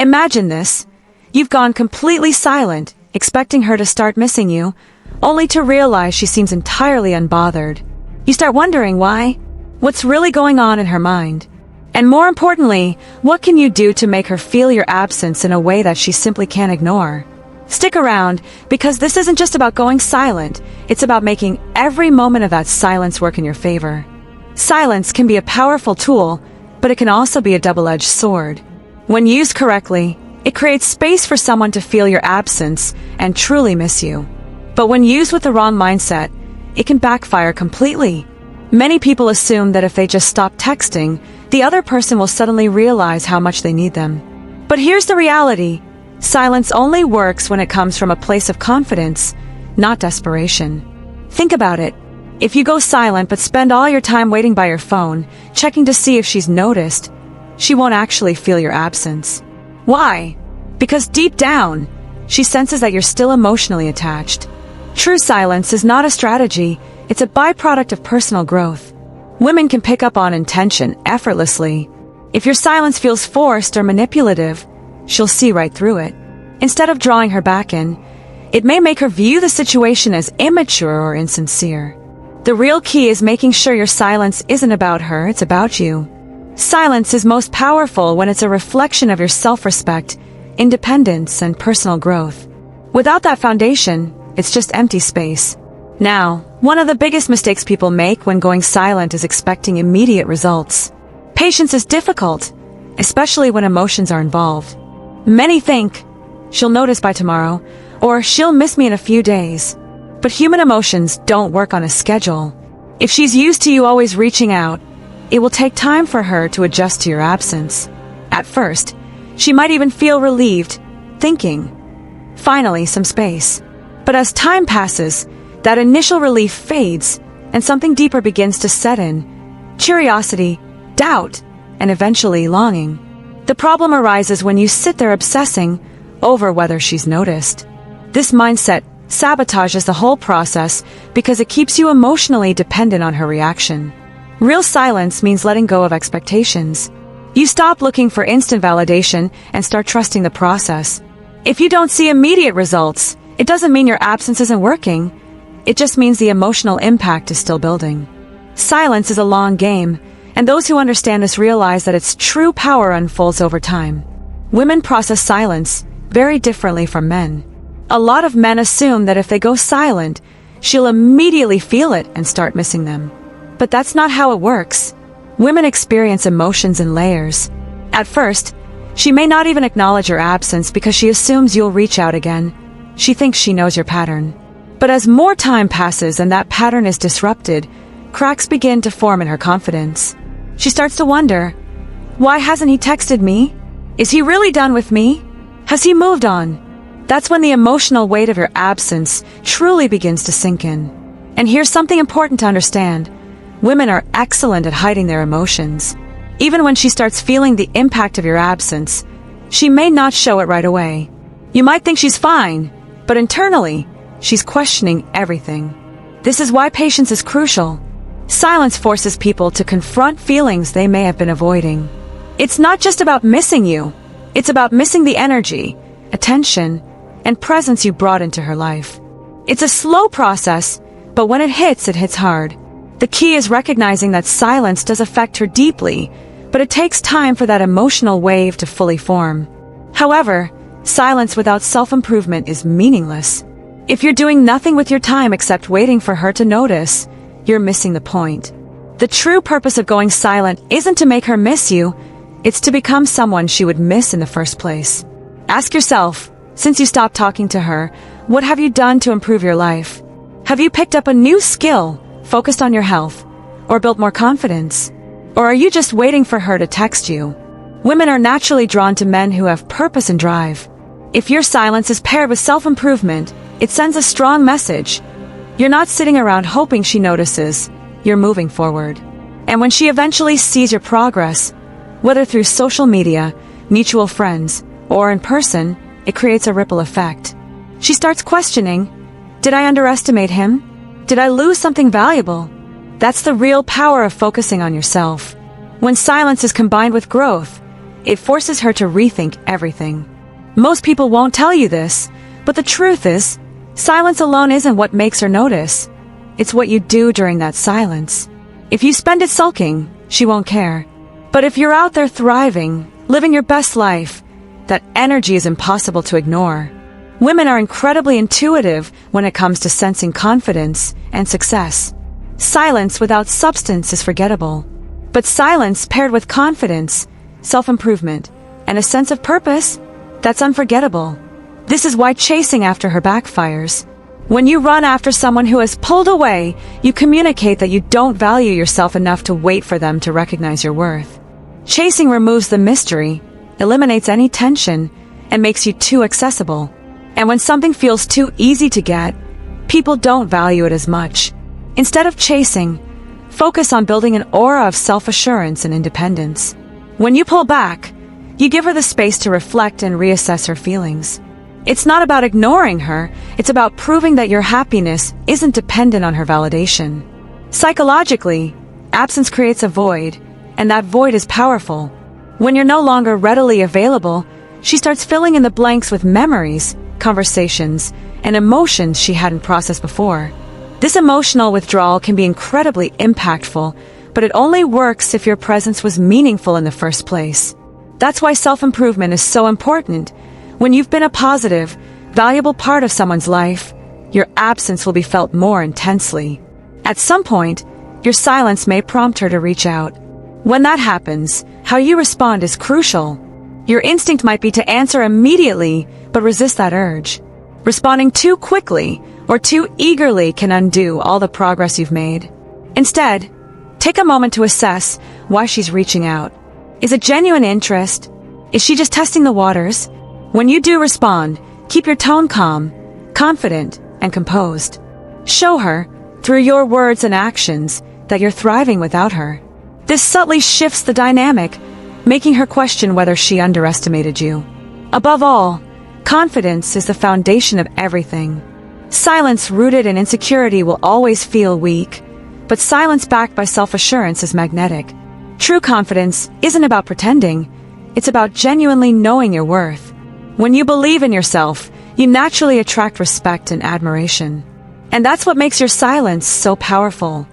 Imagine this. You've gone completely silent, expecting her to start missing you, only to realize she seems entirely unbothered. You start wondering why. What's really going on in her mind? And more importantly, what can you do to make her feel your absence in a way that she simply can't ignore? Stick around, because this isn't just about going silent, it's about making every moment of that silence work in your favor. Silence can be a powerful tool, but it can also be a double-edged sword. When used correctly, it creates space for someone to feel your absence and truly miss you. But when used with the wrong mindset, it can backfire completely. Many people assume that if they just stop texting, the other person will suddenly realize how much they need them. But here's the reality. Silence only works when it comes from a place of confidence, not desperation. Think about it. If you go silent but spend all your time waiting by your phone, checking to see if she's noticed, she won't actually feel your absence. Why? Because deep down, she senses that you're still emotionally attached. True silence is not a strategy, it's a byproduct of personal growth. Women can pick up on intention effortlessly. If your silence feels forced or manipulative, she'll see right through it. Instead of drawing her back in, it may make her view the situation as immature or insincere. The real key is making sure your silence isn't about her, it's about you. Silence is most powerful when it's a reflection of your self-respect, independence, and personal growth. Without that foundation, it's just empty space. Now, one of the biggest mistakes people make when going silent is expecting immediate results. Patience is difficult, especially when emotions are involved. Many think, she'll notice by tomorrow, or she'll miss me in a few days. But human emotions don't work on a schedule. If she's used to you always reaching out, it will take time for her to adjust to your absence. At first, she might even feel relieved, thinking, finally some space. But as time passes, that initial relief fades, and something deeper begins to set in. Curiosity, doubt, and eventually longing. The problem arises when you sit there obsessing over whether she's noticed. This mindset sabotages the whole process because it keeps you emotionally dependent on her reaction. Real silence means letting go of expectations. You stop looking for instant validation and start trusting the process. If you don't see immediate results, it doesn't mean your absence isn't working. It just means the emotional impact is still building. Silence is a long game, and those who understand this realize that its true power unfolds over time. Women process silence very differently from men. A lot of men assume that if they go silent, she'll immediately feel it and start missing them. But that's not how it works. Women experience emotions in layers. At first, she may not even acknowledge your absence because she assumes you'll reach out again. She thinks she knows your pattern. But as more time passes and that pattern is disrupted, cracks begin to form in her confidence. She starts to wonder, why hasn't he texted me? Is he really done with me? Has he moved on? That's when the emotional weight of your absence truly begins to sink in. And here's something important to understand. Women are excellent at hiding their emotions. Even when she starts feeling the impact of your absence, she may not show it right away. You might think she's fine, but internally, she's questioning everything. This is why patience is crucial. Silence forces people to confront feelings they may have been avoiding. It's not just about missing you. It's about missing the energy, attention, and presence you brought into her life. It's a slow process, but when it hits hard. The key is recognizing that silence does affect her deeply, but it takes time for that emotional wave to fully form. However, silence without self-improvement is meaningless. If you're doing nothing with your time except waiting for her to notice, you're missing the point. The true purpose of going silent isn't to make her miss you, it's to become someone she would miss in the first place. Ask yourself, since you stopped talking to her, what have you done to improve your life? Have you picked up a new skill, focused on your health, or built more confidence? Or are you just waiting for her to text you? Women are naturally drawn to men who have purpose and drive. If your silence is paired with self-improvement, it sends a strong message. You're not sitting around hoping she notices, you're moving forward. And when she eventually sees your progress, whether through social media, mutual friends, or in person, it creates a ripple effect. She starts questioning, did I underestimate him? Did I lose something valuable? That's the real power of focusing on yourself. When silence is combined with growth, It forces her to rethink everything. Most people won't tell you this, but the truth is, silence alone isn't what makes her notice. It's what you do during that silence. If you spend it sulking, she won't care. But if you're out there thriving, living your best life, that energy is impossible to ignore. Women are incredibly intuitive when it comes to sensing confidence and success. Silence without substance is forgettable. But silence paired with confidence, self-improvement, and a sense of purpose, that's unforgettable. This is why chasing after her backfires. When you run after someone who has pulled away, you communicate that you don't value yourself enough to wait for them to recognize your worth. Chasing removes the mystery, eliminates any tension, and makes you too accessible. And when something feels too easy to get, people don't value it as much. Instead of chasing, focus on building an aura of self-assurance and independence. When you pull back, you give her the space to reflect and reassess her feelings. It's not about ignoring her, it's about proving that your happiness isn't dependent on her validation. Psychologically, absence creates a void, and that void is powerful. When you're no longer readily available, she starts filling in the blanks with memories, conversations, and emotions she hadn't processed before. This emotional withdrawal can be incredibly impactful, but it only works if your presence was meaningful in the first place. That's why self-improvement is so important. When you've been a positive, valuable part of someone's life, your absence will be felt more intensely. At some point, your silence may prompt her to reach out. When that happens, how you respond is crucial. Your instinct might be to answer immediately, but resist that urge. Responding too quickly or too eagerly can undo all the progress you've made. Instead, take a moment to assess why she's reaching out. Is it genuine interest? Is she just testing the waters? When you do respond, keep your tone calm, confident, and composed. Show her, through your words and actions, that you're thriving without her. This subtly shifts the dynamic, making her question whether she underestimated you. Above all, confidence is the foundation of everything. Silence rooted in insecurity will always feel weak, but silence backed by self-assurance is magnetic. True confidence isn't about pretending, it's about genuinely knowing your worth. When you believe in yourself, you naturally attract respect and admiration. And that's what makes your silence so powerful.